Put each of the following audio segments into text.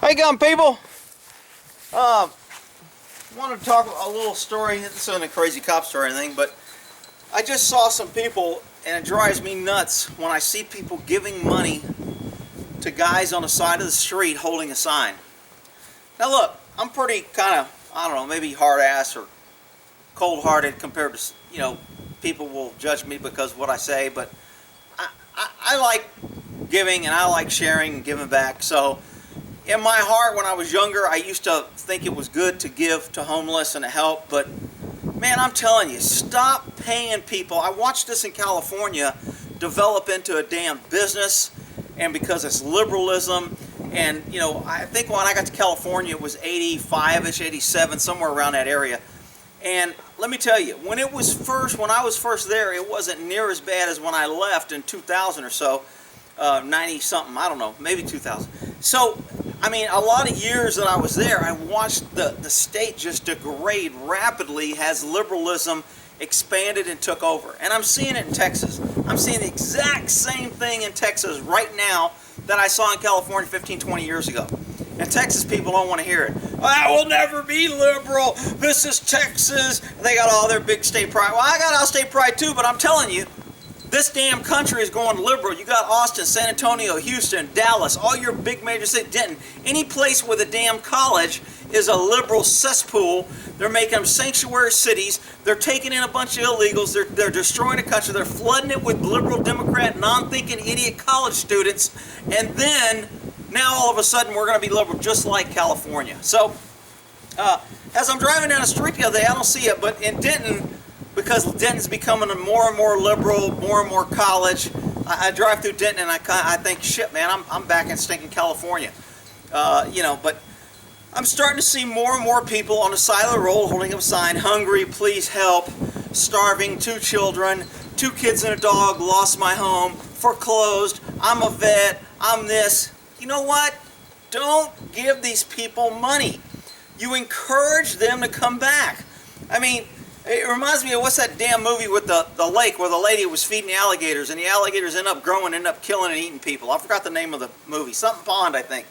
How you going, people? Want to talk a little story. This isn't a crazy cop story or anything, but I just saw some people, and it drives me nuts when I see people giving money to guys on the side of the street holding a sign. Now look, I'm pretty kind of, I don't know, maybe hard-ass or cold-hearted compared to, you know, people will judge me because of what I say, but I like giving and I like sharing and giving back. So in my heart, when I was younger, I used to think it was good to give to homeless and to help, but man, I'm telling you, stop paying people. I watched this in California develop into a damn business, and because it's liberalism, and you know, I think when I got to California, it was 85-ish, 87, somewhere around that area. And let me tell you, when I was first there, it wasn't near as bad as when I left in 2000 or so, 90 something, I don't know, maybe 2000. So, I mean, a lot of years that I was there, I watched the state just degrade rapidly as liberalism expanded and took over. And I'm seeing it in Texas. I'm seeing the exact same thing in Texas right now that I saw in California 15, 20 years ago. And Texas people don't want to hear it. I will never be liberal. This is Texas. They got all their big state pride. Well, I got all state pride too, but I'm telling you, this damn country is going liberal. You got Austin, San Antonio, Houston, Dallas, all your big major cities, Denton. Any place with a damn college is a liberal cesspool. They're making them sanctuary cities. They're taking in a bunch of illegals. They're destroying the country. They're flooding it with liberal, Democrat, non-thinking, idiot college students. And then, now all of a sudden, we're going to be liberal just like California. So, as I'm driving down the street the other day, I don't see it, but in Denton, because Denton's becoming a more and more liberal, more and more college, I drive through Denton and I think, shit, man, I'm back in stinking California. You know, but I'm starting to see more and more people on the side of the road holding up a sign, hungry, please help, starving, 2 children, 2 kids and a dog, lost my home, foreclosed, I'm a vet, I'm this. You know what? Don't give these people money. You encourage them to come back. I mean, it reminds me of what's that damn movie with the lake where the lady was feeding the alligators and the alligators end up growing, end up killing and eating people. I forgot the name of the movie. Something Pond, I think.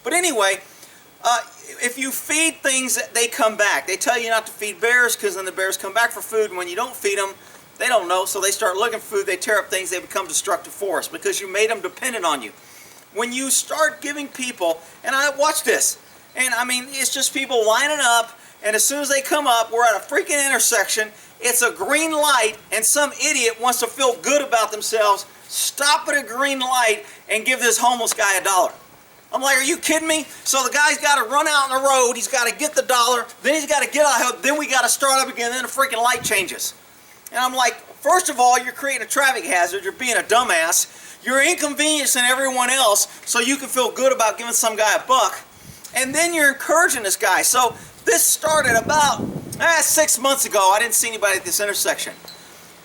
But anyway, if you feed things, they come back. They tell you not to feed bears because then the bears come back for food, and when you don't feed them, they don't know, so they start looking for food, they tear up things, they become destructive force because you made them dependent on you. When you start giving people, and I watch this, and I mean, it's just people lining up, and as soon as they come up, we're at a freaking intersection, it's a green light, and some idiot wants to feel good about themselves, stop at a green light and give this homeless guy $1. I'm like, are you kidding me? So the guy's got to run out on the road, he's got to get the $1, then he's got to get out, then we got to start up again, then the freaking light changes. And I'm like, first of all, you're creating a traffic hazard, you're being a dumbass, you're inconveniencing everyone else so you can feel good about giving some guy $1, and then you're encouraging this guy. So this started about 6 months ago. I didn't see anybody at this intersection.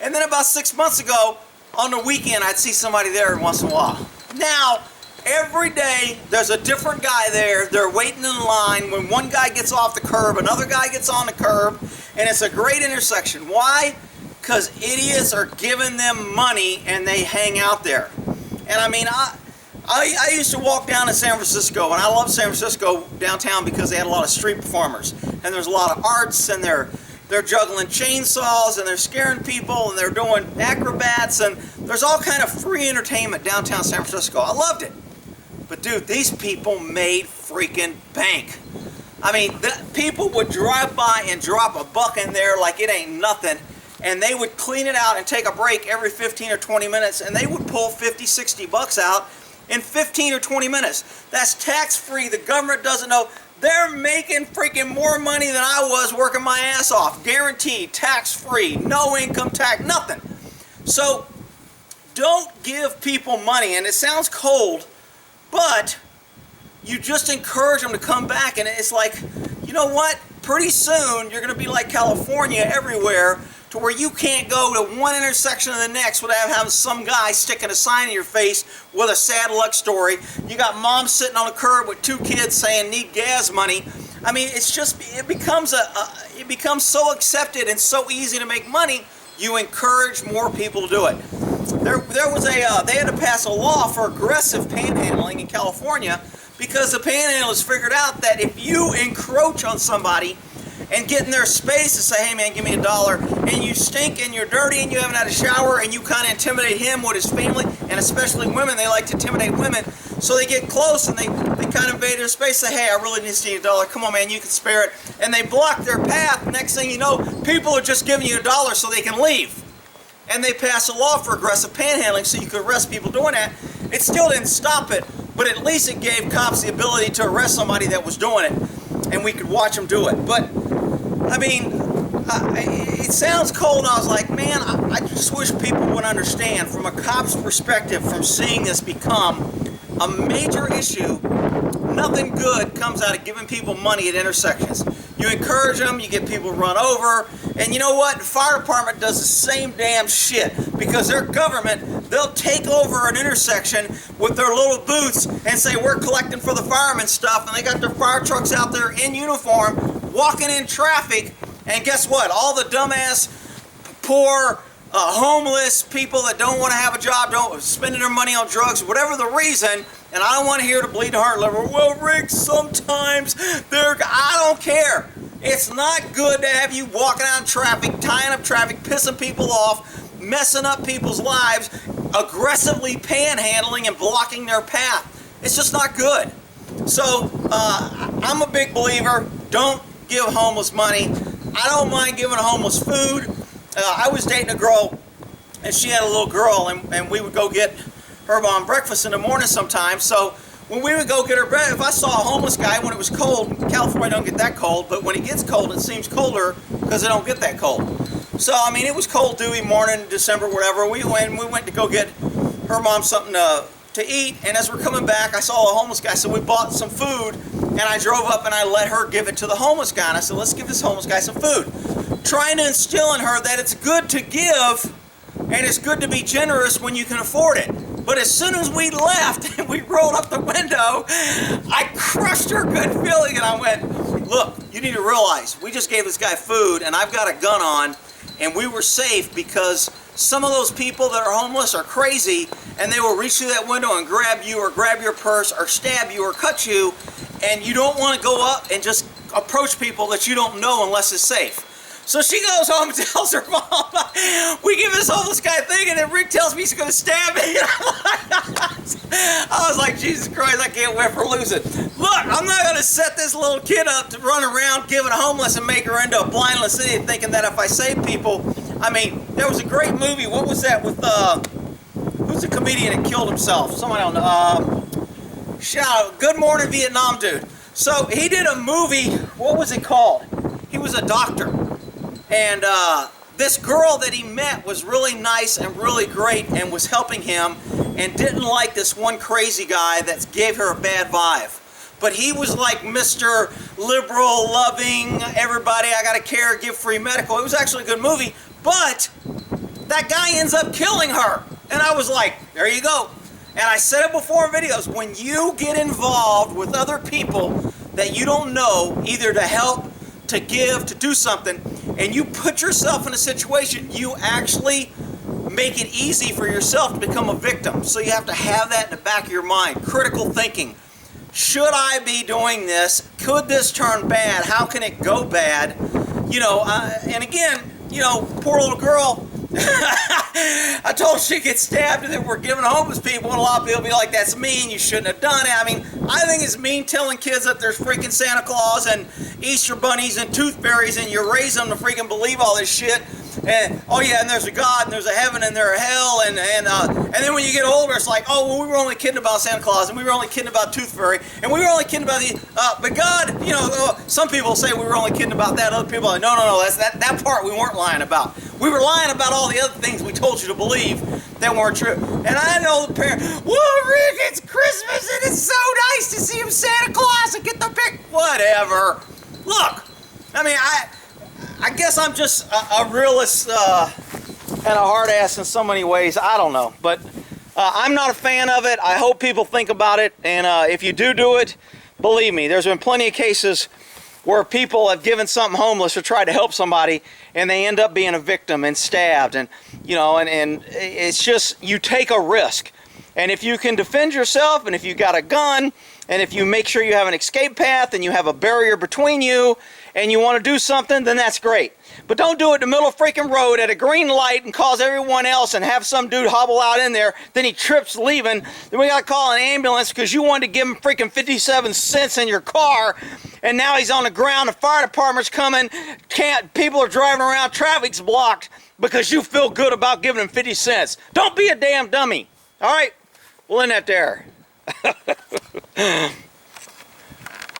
And then about 6 months ago, on the weekend, I'd see somebody there once in a while. Now, every day, there's a different guy there. They're waiting in line. When one guy gets off the curb, another guy gets on the curb, and it's a great intersection. Why? Because idiots are giving them money, and they hang out there. And I mean, I used to walk down in San Francisco, and I love San Francisco downtown because they had a lot of street performers, and there's a lot of arts, and they're juggling chainsaws, and they're scaring people, and they're doing acrobats, and there's all kind of free entertainment downtown San Francisco. I loved it. But dude, these people made freaking bank. I mean, people would drive by and drop $1 in there like it ain't nothing, and they would clean it out and take a break every 15 or 20 minutes, and they would pull 50, 60 bucks out in 15 or 20 minutes. That's tax-free. The government doesn't know. They're making freaking more money than I was working my ass off. Guaranteed, tax-free, no income tax, nothing. So don't give people money, and it sounds cold, but you just encourage them to come back, and it's like, you know what? Pretty soon you're going to be like California everywhere, to where you can't go to one intersection to the next without having some guy sticking a sign in your face with a sad luck story. You got mom sitting on a curb with 2 kids saying need gas money. I mean, it's just, it becomes so accepted and so easy to make money, you encourage more people to do it. There was they had to pass a law for aggressive panhandling in California because the panhandlers figured out that if you encroach on somebody and get in their space and say, hey man, give me $1, and you stink and you're dirty and you haven't had a shower, and you kind of intimidate him with his family, and especially women, they like to intimidate women, so they get close and they kind of invade their space, say, hey, I really need $1, come on man, you can spare it, and they block their path. Next thing you know, people are just giving you $1 so they can leave. And they pass a law for aggressive panhandling so you could arrest people doing that. It still didn't stop it, but at least it gave cops the ability to arrest somebody that was doing it, and we could watch them do it. But I mean, it sounds cold, and I was like, man, I just wish people would understand from a cop's perspective, from seeing this become a major issue. Nothing good comes out of giving people money at intersections. You encourage them, you get people run over, and you know what? The fire department does the same damn shit, because their government, they'll take over an intersection with their little booths and say, we're collecting for the firemen stuff, and they got their fire trucks out there in uniform, walking in traffic, and guess what? All the dumbass, poor, homeless people that don't want to have a job, don't spending their money on drugs, whatever the reason, and I don't want to hear the bleed heart level, well, Rick, sometimes I don't care. It's not good to have you walking out in traffic, tying up traffic, pissing people off, messing up people's lives, aggressively panhandling and blocking their path. It's just not good. So, I'm a big believer, don't give homeless money. I don't mind giving homeless food. I was dating a girl, and she had a little girl, and we would go get her mom breakfast in the morning sometimes. So when we would go get her bread, if I saw a homeless guy when it was cold, California don't get that cold, but when it gets cold, it seems colder because it don't get that cold. So, I mean, it was cold, dewy morning, December, whatever. We went to go get her mom something to eat, and as we're coming back, I saw a homeless guy, so we bought some food, and I drove up and I let her give it to the homeless guy, and I said, let's give this homeless guy some food. Trying to instill in her that it's good to give, and it's good to be generous when you can afford it. But as soon as we left and we rolled up the window, I crushed her good feeling, and I went, look, you need to realize, we just gave this guy food, and I've got a gun on, and we were safe because some of those people that are homeless are crazy, and they will reach through that window and grab you or grab your purse or stab you or cut you, and you don't want to go up and just approach people that you don't know unless it's safe. So she goes home and tells her mom, we give this homeless guy a thing, and then Rick tells me he's going to stab me. I was like, Jesus Christ, I can't wait for losing. Look, I'm not going to set this little kid up to run around giving homeless and make her into a mindless idiot thinking that if I save people, I mean, there was a great movie, what was that with, who's the comedian that killed himself? Somebody I don't know. Shout out, Good Morning Vietnam dude. So he did a movie, what was it called? He was a doctor. And this girl that he met was really nice and really great and was helping him and didn't like this one crazy guy that gave her a bad vibe. But he was like Mr. Liberal, loving, everybody, I gotta care, give free medical. It was actually a good movie, but that guy ends up killing her. And I was like, there you go. And I said it before in videos, when you get involved with other people that you don't know, either to help, to give, to do something, and you put yourself in a situation, you actually make it easy for yourself to become a victim. So you have to have that in the back of your mind. Critical thinking. Should I be doing this? Could this turn bad? How can it go bad? You know, and again, you know, poor little girl, I told her she'd get stabbed and then we're giving homeless people, and a lot of people be like, that's mean, you shouldn't have done it. I mean, I think it's mean telling kids that there's freaking Santa Claus and Easter bunnies and tooth fairies, and you raise them to freaking believe all this shit. And oh yeah, and there's a God, and there's a heaven, and there's a hell, and then when you get older, it's like, oh well, we were only kidding about Santa Claus, and we were only kidding about Tooth Fairy, and we were only kidding about the, but God, you know, some people say we were only kidding about that. Other people are like, no, that's that part we weren't lying about. We were lying about all the other things we told you to believe that weren't true. And I know the parent, whoa, Rick, it's Christmas, and it's so nice to see him Santa Claus and get the pic. Whatever. Look, I mean, I guess I'm just a realist and a hard ass in so many ways. I don't know, but I'm not a fan of it. I hope people think about it, and if you do it, believe me, there's been plenty of cases where people have given something homeless or tried to help somebody, and they end up being a victim and stabbed, and you know, and it's just, you take a risk, and if you can defend yourself, and if you got a gun, And if you make sure you have an escape path and you have a barrier between you and you want to do something, then that's great. But don't do it in the middle of freaking road at a green light and cause everyone else and have some dude hobble out in there. Then he trips leaving. Then we got to call an ambulance because you wanted to give him freaking 57 cents in your car. And now he's on the ground. The fire department's coming. People are driving around. Traffic's blocked because you feel good about giving him 50 cents. Don't be a damn dummy. All right? We'll end that there.